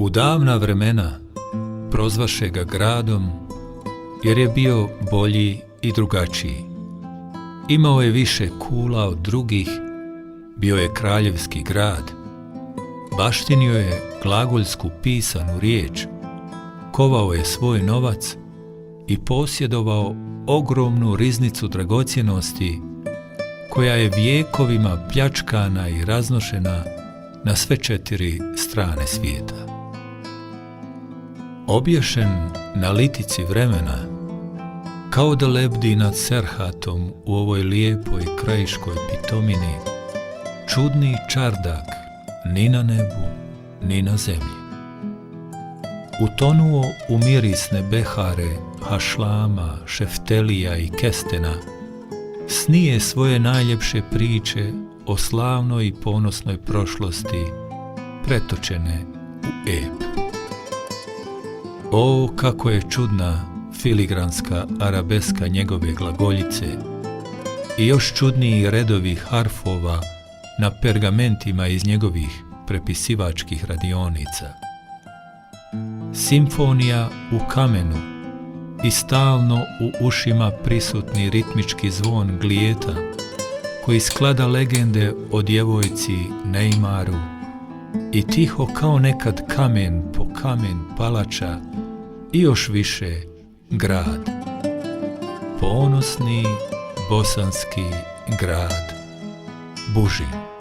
U davna vremena prozvaše ga gradom, jer je bio bolji i drugačiji. Imao je više kula od drugih, bio je kraljevski grad, baštinio je glagoljsku pisanu riječ, kovao je svoj novac i posjedovao ogromnu riznicu dragocjenosti koja je vijekovima pljačkana i raznošena na sve 4 strane svijeta. Obješen na litici vremena, kao da lebdi nad Serhatom u ovoj lijepoj krajiškoj pitomini, čudni čardak ni na nebu, ni na zemlji. Utonuo u mirisne behare hašlama, šeftelija i kestena, snije svoje najljepše priče o slavnoj i ponosnoj prošlosti pretočene u ep. O, kako je čudna filigranska arabeska njegove glagoljice i još čudniji redovi harfova na pergamentima iz njegovih prepisivačkih radionica. Simfonija u kamenu i stalno u ušima prisutni ritmički zvon glijeta koji sklada legende o djevojci Neymaru i tiho kao nekad kamen po kamen palača i još više grad. Ponosni bosanski grad Bužin.